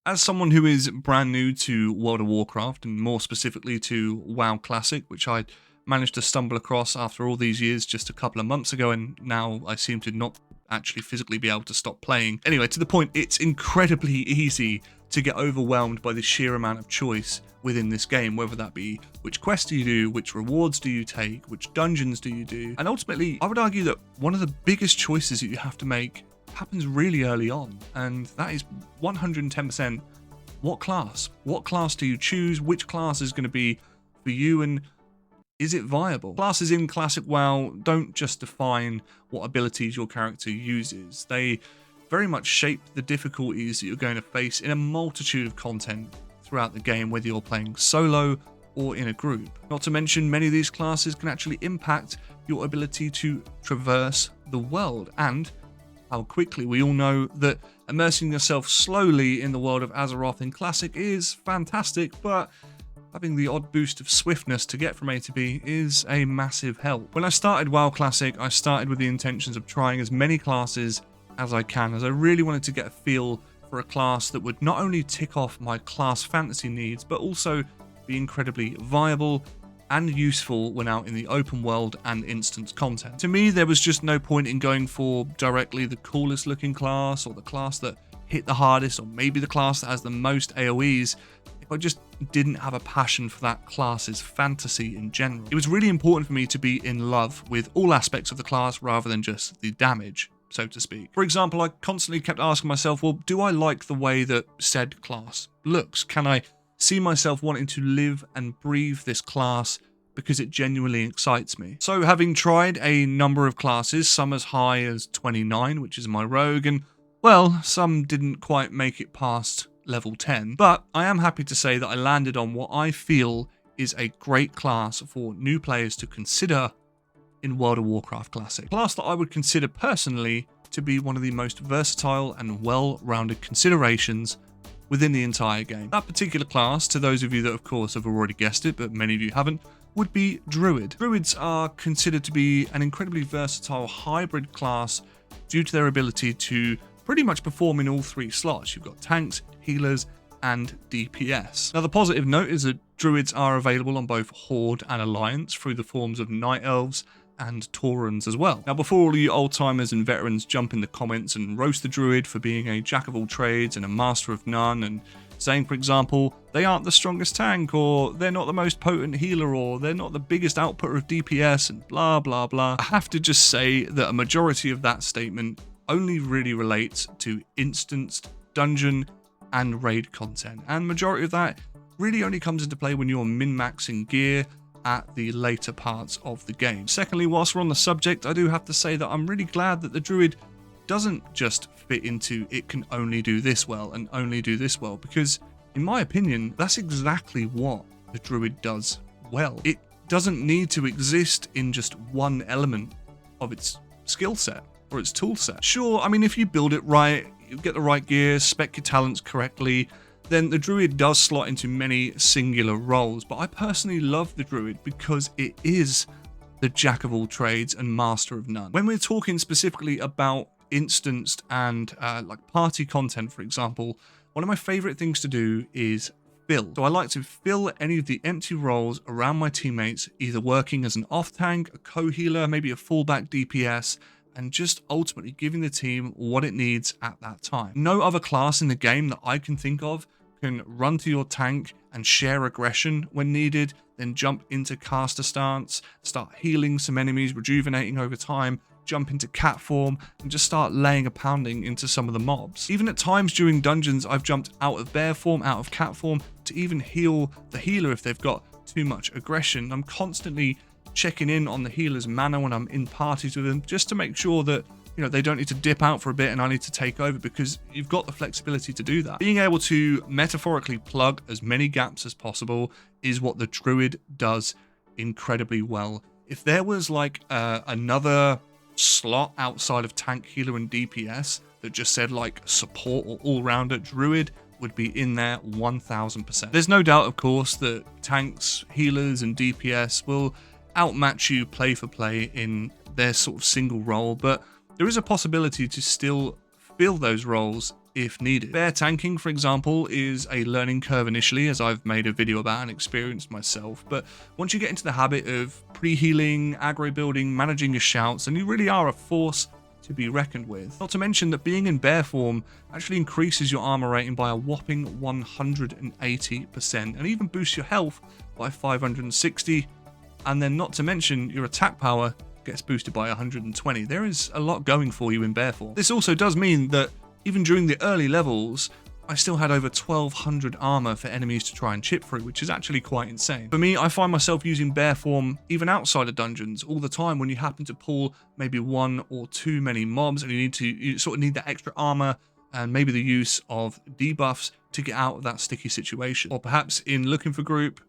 As someone who is brand new to World of Warcraft, and more specifically to WoW Classic, which I managed to stumble across after all these years just a couple of months ago, and now I seem to not actually physically be able to stop playing. Anyway, to the point, it's incredibly easy to get overwhelmed by the sheer amount of choice within this game, whether that be which quests do you do, which rewards do you take, which dungeons do you do, and ultimately I would argue that one of the biggest choices that you have to make happens really early on, and that is 110% what class. What class do you choose? Which class is going to be for you, and is it viable? Classes in Classic WoW don't just define what abilities your character uses. They very much shape the difficulties that you're going to face in a multitude of content throughout the game, whether you're playing solo or in a group. Not to mention, many of these classes can actually impact your ability to traverse the world, and how quickly. We all know that immersing yourself slowly in the world of Azeroth in Classic is fantastic, but having the odd boost of swiftness to get from A to B is a massive help. When I started WoW Classic, I started with the intentions of trying as many classes as I can, as I really wanted to get a feel for a class that would not only tick off my class fantasy needs, but also be incredibly viable and useful when out in the open world and instance content. To me, there was just no point in going for directly the coolest looking class, or the class that hit the hardest, or maybe the class that has the most AoEs, if I just didn't have a passion for that class's fantasy in general. It was really important for me to be in love with all aspects of the class rather than just the damage, so to speak. For example, I constantly kept asking myself, well, do I like the way that said class looks? Can I see myself wanting to live and breathe this class because it genuinely excites me? So having tried a number of classes, some as high as 29, which is my rogue, and well, some didn't quite make it past level 10, but I am happy to say that I landed on what I feel is a great class for new players to consider in World of Warcraft Classic. A class that I would consider personally to be one of the most versatile and well-rounded considerations within the entire game. That particular class, to those of you that of course have already guessed it, but many of you haven't, would be Druid. Druids are considered to be an incredibly versatile hybrid class due to their ability to pretty much perform in all three slots. You've got tanks, healers, and DPS. Now, the positive note is that Druids are available on both Horde and Alliance through the forms of Night Elves and Taurens as well. Now, before all you old timers and veterans jump in the comments and roast the Druid for being a jack of all trades and a master of none, and saying, for example, they aren't the strongest tank, or they're not the most potent healer, or they're not the biggest outputter of DPS, and blah blah blah, I have to just say that a majority of that statement only really relates to instanced dungeon and raid content, and majority of that really only comes into play when you're min-maxing gear at the later parts of the game. Secondly, whilst we're on the subject, I do have to say that I'm really glad that the Druid doesn't just fit into it can only do this well and only do this well, because in my opinion, that's exactly what the Druid does well. It doesn't need to exist in just one element of its skill set or its tool set. Sure, I mean, if you build it right, you get the right gear, spec your talents correctly, then the Druid does slot into many singular roles. But I personally love the Druid because it is the jack of all trades and master of none. When we're talking specifically about instanced and like party content, for example, one of my favorite things to do is fill. So I like to fill any of the empty roles around my teammates, either working as an off tank, a co-healer, maybe a fallback DPS, and just ultimately giving the team what it needs at that time. No other class in the game that I can think of can run to your tank and share aggression when needed, then jump into caster stance, start healing some enemies, rejuvenating over time, jump into cat form, and just start laying a pounding into some of the mobs. Even at times during dungeons, I've jumped out of bear form, out of cat form, to even heal the healer if they've got too much aggression. I'm constantly checking in on the healer's mana when I'm in parties with them, just to make sure that, you know, they don't need to dip out for a bit and I need to take over, because you've got the flexibility to do that. Being able to metaphorically plug as many gaps as possible is what the Druid does incredibly well. If there was like another slot outside of tank, healer, and DPS that just said like support or all-rounder, Druid would be in there 1000%. There's no doubt, of course, that tanks, healers, and DPS will outmatch you play for play in their sort of single role, but there is a possibility to still fill those roles if needed. Bear tanking, for example, is a learning curve initially, as I've made a video about and experienced myself, but once you get into the habit of pre-healing, aggro building, managing your shouts, then you really are a force to be reckoned with. Not to mention that being in bear form actually increases your armor rating by a whopping 180% and even boosts your health by 560, and then not to mention your attack power gets boosted by 120. There is a lot going for you in bear form. This also does mean that even during the early levels, I still had over 1200 armor for enemies to try and chip through, which is actually quite insane. For me, I find myself using bear form even outside of dungeons all the time when you happen to pull maybe one or too many mobs and you sort of need that extra armor and maybe the use of debuffs to get out of that sticky situation. Or perhaps in looking for group,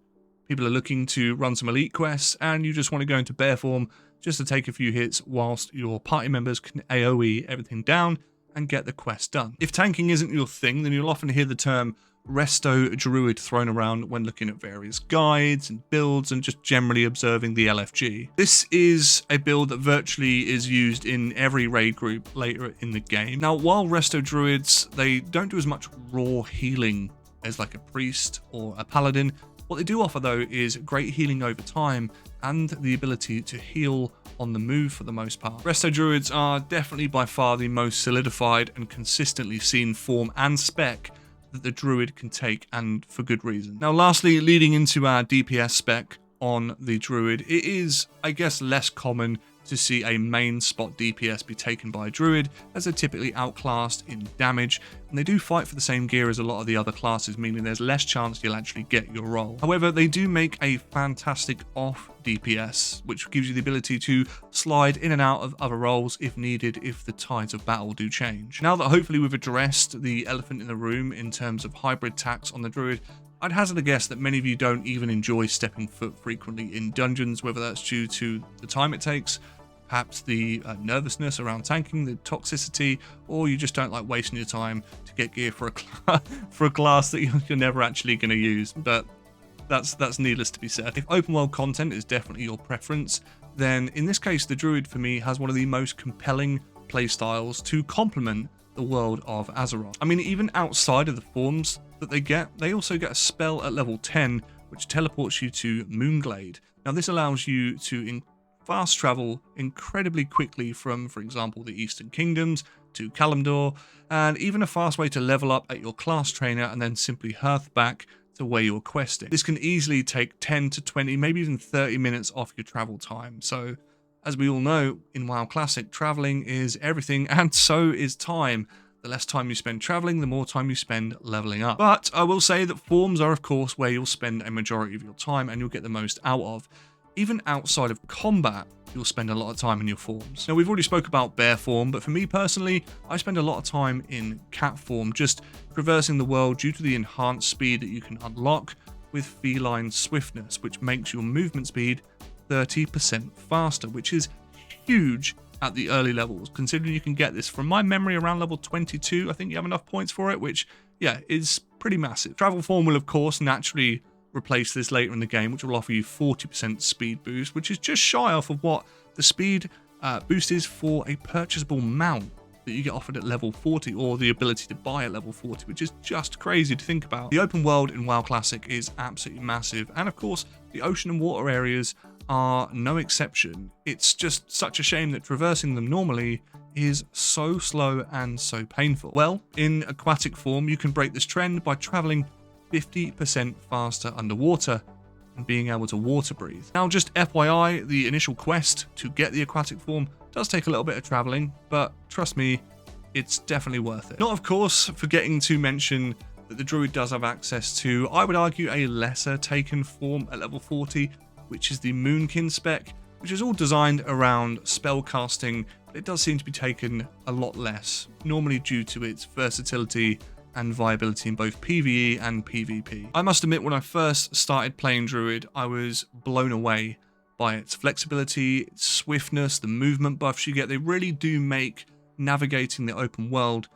people are looking to run some elite quests and you just want to go into bear form just to take a few hits whilst your party members can AoE everything down and get the quest done. If tanking isn't your thing, then you'll often hear the term Resto Druid thrown around when looking at various guides and builds and just generally observing the LFG. This is a build that virtually is used in every raid group later in the game. Now, while Resto Druids, they don't do as much raw healing as like a priest or a paladin, what they do offer though is great healing over time and the ability to heal on the move for the most part. Resto Druids are definitely by far the most solidified and consistently seen form and spec that the Druid can take, and for good reason. Now lastly, leading into our DPS spec on the Druid, it is, I guess, less common to see a main spot DPS be taken by a Druid, as they're typically outclassed in damage, and they do fight for the same gear as a lot of the other classes, meaning there's less chance you'll actually get your role. However, they do make a fantastic off DPS, which gives you the ability to slide in and out of other roles if needed, if the tides of battle do change. Now that hopefully we've addressed the elephant in the room in terms of hybrid tax on the Druid, I'd hazard a guess that many of you don't even enjoy stepping foot frequently in dungeons, whether that's due to the time it takes, perhaps the nervousness around tanking, the toxicity, or you just don't like wasting your time to get gear for a class that you're never actually going to use. But that's needless to be said. If open world content is definitely your preference, then in this case the Druid for me has one of the most compelling playstyles to complement the world of Azeroth. I mean, even outside of the forms that they also get a spell at level 10 which teleports you to Moonglade. Now this allows you to fast travel incredibly quickly from, for example, the Eastern Kingdoms to Kalimdor, and even a fast way to level up at your class trainer and then simply hearth back to where you're questing. This can easily take 10 to 20, maybe even 30 minutes off your travel time. So as we all know, in WoW Classic, traveling is everything, and so is time. The less time you spend traveling, the more time you spend leveling up. But I will say that forms are, of course, where you'll spend a majority of your time and you'll get the most out of. Even outside of combat, you'll spend a lot of time in your forms. Now, we've already spoke about bear form, but for me personally, I spend a lot of time in cat form, just traversing the world due to the enhanced speed that you can unlock with feline swiftness, which makes your movement speed 30% faster, which is huge at the early levels, considering you can get this from my memory around level 22. I think you have enough points for it, which, yeah, is pretty massive. Travel form will, of course, naturally replace this later in the game, which will offer you 40% speed boost, which is just shy off of what the speed boost is for a purchasable mount that you get offered at level 40, or the ability to buy at level 40, which is just crazy to think about. The open world in WoW Classic is absolutely massive, and of course the ocean and water areas are no exception. It's just such a shame that traversing them normally is so slow and so painful. Well, in aquatic form you can break this trend by traveling 50% faster underwater and being able to water breathe. Now, just FYI, the initial quest to get the aquatic form does take a little bit of traveling, but trust me, it's definitely worth it. Not, of course, forgetting to mention that the Druid does have access to, I would argue, a lesser taken form at level 40, which is the Moonkin spec, which is all designed around spell casting, but it does seem to be taken a lot less, normally due to its versatility and viability in both PvE and PvP. I must admit, when I first started playing Druid, I was blown away by its flexibility, its swiftness, the movement buffs you get. They really do make navigating the open world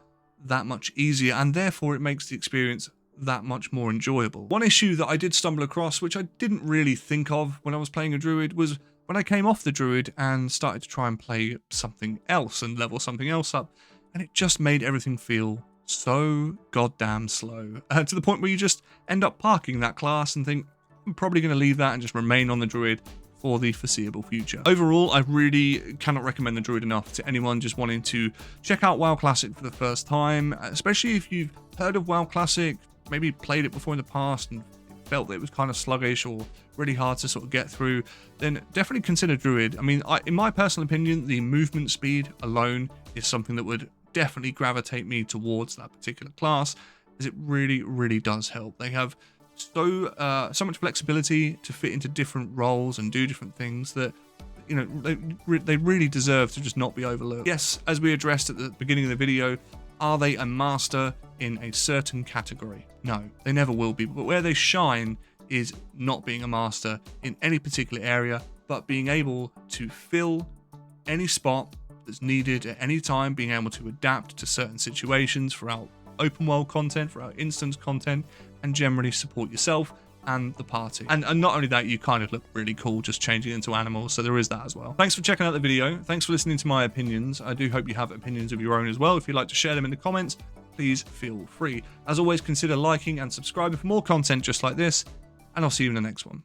that much easier, and therefore it makes the experience that much more enjoyable. One issue that I did stumble across, which I didn't really think of when I was playing a Druid, was when I came off the Druid and started to try and play something else and level something else up, and it just made everything feel so goddamn slow, to the point where you just end up parking that class and think, I'm probably going to leave that and just remain on the Druid for the foreseeable future. Overall, I really cannot recommend the Druid enough to anyone just wanting to check out WoW Classic for the first time, especially if you've heard of WoW Classic, maybe played it before in the past and felt that it was kind of sluggish or really hard to sort of get through, then definitely consider Druid. I mean, in my personal opinion, the movement speed alone is something that would definitely gravitate me towards that particular class, as it really, really does help. They have so much flexibility to fit into different roles and do different things that, you know, they really deserve to just not be overlooked. Yes, as we addressed at the beginning of the video, are they a master in a certain category? No, they never will be. But where they shine is not being a master in any particular area, but being able to fill any spot that's needed at any time, being able to adapt to certain situations throughout open world content, throughout instance content, and generally support yourself and the party. And not only that, you kind of look really cool just changing into animals, so there is that as well. Thanks for checking out the video. Thanks for listening to my opinions. I do hope you have opinions of your own as well. If you'd like to share them in the comments, please feel free. As always, consider liking and subscribing for more content just like this, and I'll see you in the next one.